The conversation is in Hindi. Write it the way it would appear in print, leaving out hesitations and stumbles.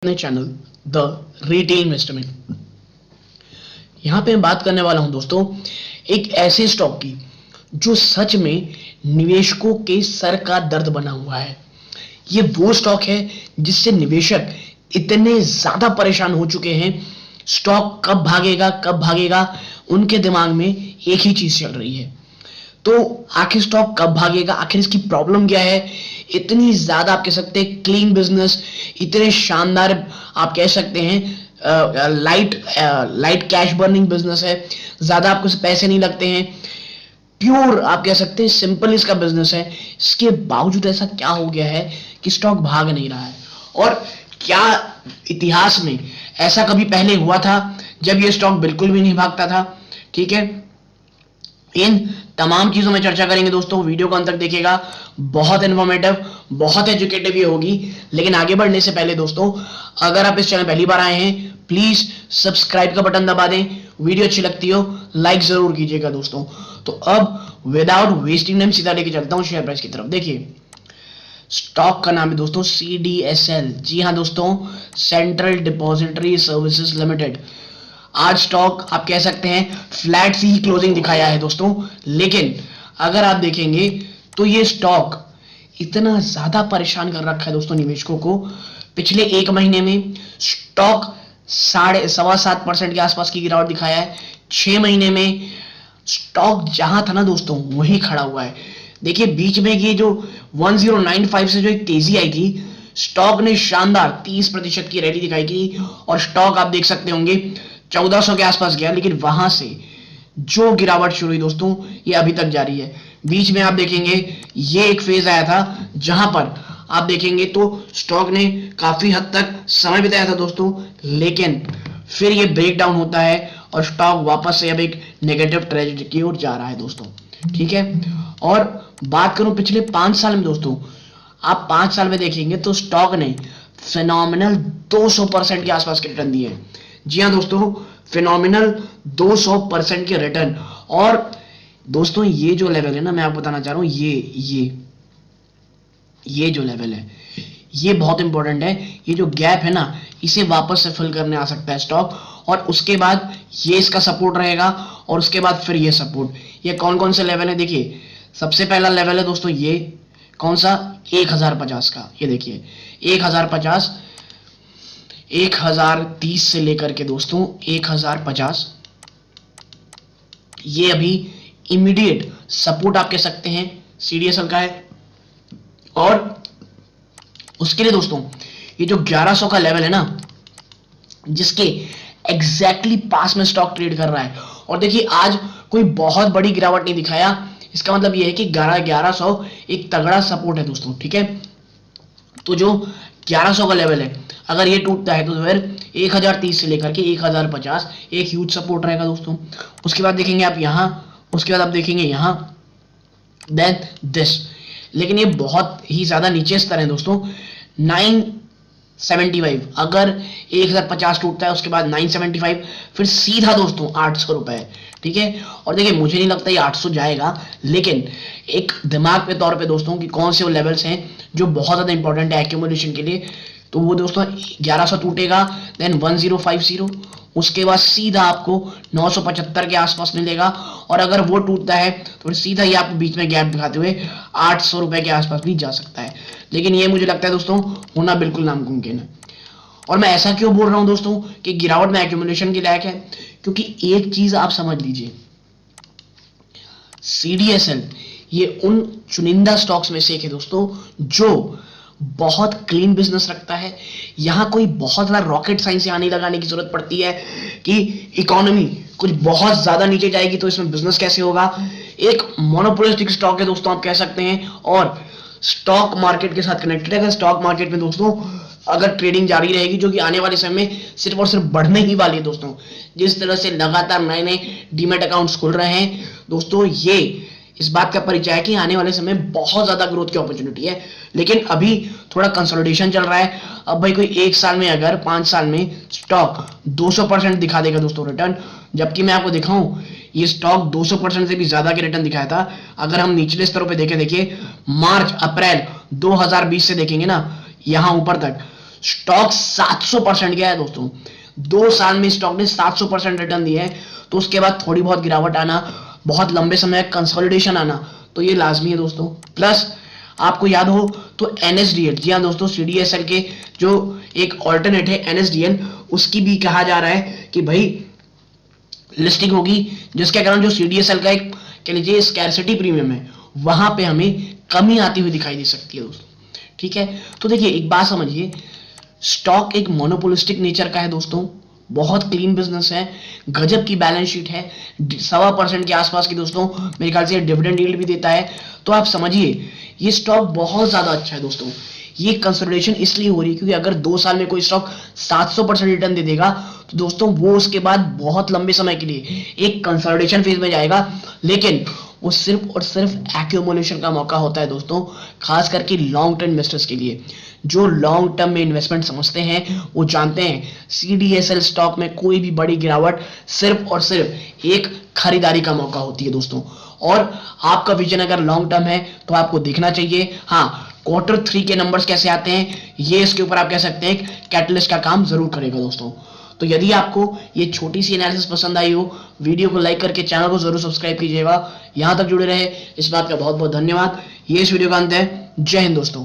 अपने चैनल द रिटेल इन्वेस्टर में। यहाँ पे मैं बात करने वाला हूँ दोस्तों एक ऐसे स्टॉक की जो सच में निवेशकों के सर का दर्द बना हुआ है। ये वो स्टॉक है जिससे निवेशक इतने ज्यादा परेशान हो चुके हैं, स्टॉक कब भागेगा उनके दिमाग में एक ही चीज चल रही है। तो आखिर स्टॉक कब भागेगा, आखिर इसकी प्रॉब्लम क्या है। इतनी ज्यादा आप कह सकते हैं क्लीन बिजनेस, इतने शानदार आप कह सकते हैं लाइट कैश बर्निंग बिजनेस है, ज्यादा आपको पैसे नहीं लगते हैं, प्योर आप कह सकते हैं सिंपल इसका बिजनेस है। इसके बावजूद ऐसा क्या हो गया है कि स्टॉक भाग नहीं रहा है। और क्या इतिहास में ऐसा कभी पहले हुआ था जब ये स्टॉक बिल्कुल भी नहीं भागता था। ठीक है, इन तमाम चीजों में चर्चा करेंगे दोस्तों। वीडियो को अंत तक देखिएगा, बहुत इन्फॉर्मेटिव, बहुत एजुकेटिव ये होगी। लेकिन आगे बढ़ने से पहले दोस्तों, अगर आप इस चैनल पहली बार आए हैं प्लीज सब्सक्राइब का बटन दबा दें। वीडियो अच्छी लगती हो लाइक जरूर कीजिएगा दोस्तों। तो अब विदाउट वेस्टिंग टाइम सीधा लेके चलता हूं शेयर प्राइस की तरफ। देखिए स्टॉक का नाम है दोस्तों CDSL। जी हाँ दोस्तों, सेंट्रल डिपॉजिटरी सर्विसेज लिमिटेड। आज स्टॉक आप कह सकते हैं फ्लैट सी ही क्लोजिंग दिखाया है दोस्तों, लेकिन अगर आप देखेंगे तो ये स्टॉक इतना ज्यादा परेशान कर रखा है दोस्तों निवेशकों को। पिछले एक महीने में स्टॉक 7.25% के आसपास की गिरावट दिखाया है। 6 महीने में स्टॉक जहां था ना दोस्तों वही खड़ा हुआ है। देखिए बीच में ये जो 1095 से जो एक तेजी आई थी, स्टॉक ने शानदार 30% की रैली दिखाई थी और स्टॉक आप देख सकते होंगे 1400 के आसपास गया। लेकिन वहां से जो गिरावट शुरू हुई दोस्तों ये अभी तक जारी है। बीच में आप देखेंगे ये एक फेज आया था जहां पर आप देखेंगे तो स्टॉक ने काफी हद तक समय बिताया था दोस्तों, लेकिन फिर ये ब्रेक डाउन होता है और स्टॉक वापस से अब एक नेगेटिव ट्रेजेडी की ओर जा रहा है दोस्तों। ठीक है, और बात करूं पिछले 5 साल में दोस्तों, आप 5 साल में देखेंगे तो स्टॉक ने फिनोमिनल 200% के आसपास के रिटर्न दिए हैं। जी हाँ दोस्तों, फिनोमिनल 200% के रिटर्न। और दोस्तों ये जो लेवल है ना, मैं आपको बताना चाह रहा हूं, ये जो लेवल है ये बहुत इंपॉर्टेंट है। ये जो गैप है ना इसे वापस से फिल करने आ सकता है स्टॉक, और उसके बाद ये इसका सपोर्ट रहेगा और उसके बाद फिर ये सपोर्ट। ये कौन कौन से लेवल है देखिए, सबसे पहला लेवल है दोस्तों ये कौन सा, 1050 का। ये देखिए 1050, 1030 से लेकर के दोस्तों 1050, ये अभी इमीडिएट सपोर्ट आप कह सकते हैं CDSL का है। और उसके लिए दोस्तों ये जो 1100 का लेवल है ना, जिसके एग्जैक्टली पास में स्टॉक ट्रेड कर रहा है। और देखिए आज कोई बहुत बड़ी गिरावट नहीं दिखाया, इसका मतलब ये है कि 1100 एक तगड़ा सपोर्ट है दोस्तों। ठीक है, तो जो 1100 का लेवल है अगर ये टूटता है तो फिर 1030 से लेकर के 1050 एक ह्यूज सपोर्ट रहेगा दोस्तों। उसके बाद देखेंगे आप यहां, उसके बाद आप देखेंगे यहां, देन दिस। लेकिन ये बहुत ही ज्यादा नीचे स्तर है दोस्तों। 975, अगर 1050 टूटता है उसके बाद 975, फिर सीधा दोस्तों 800 रुपए। ठीक है, और देखिए मुझे नहीं लगता ये 800 जाएगा, लेकिन एक दिमाग पे तौर पे दोस्तों कि कौन से वो लेवल्स हैं जो बहुत ज्यादा इंपॉर्टेंट है एक्यूमुलेशन के लिए। तो वो दोस्तों 1100 टूटेगा, देन 1050, उसके बाद सीधा आपको 975 के आसपास मिलेगा। और अगर वो टूटता है तो सीधा ही आपको बीच में गैप दिखाते हुए 800 रुपए के आसपास भी जा सकता है। लेकिन ये मुझे लगता है दोस्तों होना बिल्कुल नामुमकिन है। और मैं ऐसा क्यों बोल रहा हूं दोस्तों कि गिरावट में एक्यूमुलेशन के लायक है, क्योंकि एक चीज आप समझ लीजिए, CDSL ये उन चुनिंदा स्टॉक्स में से एक है दोस्तों जो बहुत क्लीन बिजनेस रखता है। यहां कोई बहुत ज्यादा रॉकेट साइंस यहां नहीं लगाने की जरूरत पड़ती है कि इकोनॉमी कुछ बहुत ज्यादा नीचे जाएगी तो इसमें बिजनेस कैसे होगा। एक मोनोपोलिस्टिक स्टॉक है दोस्तों आप कह सकते हैं, और स्टॉक मार्केट के साथ कनेक्टेड है। स्टॉक मार्केट में दोस्तों अगर ट्रेडिंग जारी रहेगी, जो कि आने वाले समय में सिर्फ और सिर्फ बढ़ने ही वाली है दोस्तों, जिस तरह से लगातार नए नए डीमैट अकाउंट्स खुल रहे हैं दोस्तों, ये इस बात का परिचय है कि आने वाले समय में बहुत ज्यादा ग्रोथ की अपॉर्चुनिटी है। लेकिन अभी थोड़ा कंसोलिडेशन चल रहा है। अब भाई कोई 1 साल में अगर 5 साल में स्टॉक 200% दिखा देगा दोस्तों रिटर्न, जबकि मैं आपको दिखाऊं ये स्टॉक 200% से भी ज्यादा के रिटर्न दिखाया था। अगर हम निचले स्तरों पे देखें, देखिए मार्च अप्रैल 2020 से देखेंगे ना यहां ऊपर तक, स्टॉक 700% गया है दोस्तों। 2 साल में स्टॉक ने 700% रिटर्न दिया है, तो उसके बाद थोड़ी बहुत गिरावट आना, बहुत लंबे समय कंसोलिडेशन आना, तो ये लाजमी है दोस्तों। प्लस आपको याद हो तो एनएसडीएल, जी हाँ दोस्तों, सीडीएसएल के जो एक ऑल्टरनेट है एनएसडीएल, उसकी भी कहा जा रहा है कि भाई लिस्टिंग होगी, जिसके कारण जो सीडीएसएल का एक कह लीजिए स्कैरसिटी प्रीमियम है, वहां पे हमें कमी आती हुई दिखाई दे सकती है दोस्तों। ठीक है, तो देखिए एक बात समझिए, स्टॉक एक मोनोपोलिस्टिक नेचर का है दोस्तों, बहुत क्लीन बिजनेस है, गजब की बैलेंस शीट है, 1.25% के आसपास की दोस्तों मेरे ख्याल से डिविडेंड यील्ड भी देता है। तो आप समझिए ये स्टॉक बहुत ज्यादा अच्छा है दोस्तों। ये कंसोलिडेशन इसलिए हो रही है क्योंकि अगर 2 साल में कोई स्टॉक 700% रिटर्न दे देगा तो दोस्तों वो उसके बाद बहुत लंबे समय के लिए एक कंसोलिडेशन फेज में जाएगा, लेकिन वो सिर्फ और सिर्फ एक्यूमुलेशन का मौका होता है दोस्तों, खास करके लॉन्ग टर्म इन्वेस्टर्स के लिए। जो लॉन्ग टर्म में इन्वेस्टमेंट समझते हैं वो जानते हैं सीडीएसएल स्टॉक में कोई भी बड़ी गिरावट सिर्फ और सिर्फ एक खरीदारी का मौका होती है दोस्तों। और आपका विजन अगर लॉन्ग टर्म है तो आपको देखना चाहिए। हाँ, Q3 के नंबर्स कैसे आते हैं ये इसके ऊपर आप कह सकते हैं कैटलिस्ट का काम जरूर करेगा दोस्तों। तो यदि आपको ये छोटी सी एनालिसिस पसंद आई हो, वीडियो को लाइक करके चैनल को जरूर सब्सक्राइब कीजिएगा। यहां तक जुड़े रहे इस बात का बहुत बहुत धन्यवाद। ये इस वीडियो का अंत है। जय हिंद दोस्तों।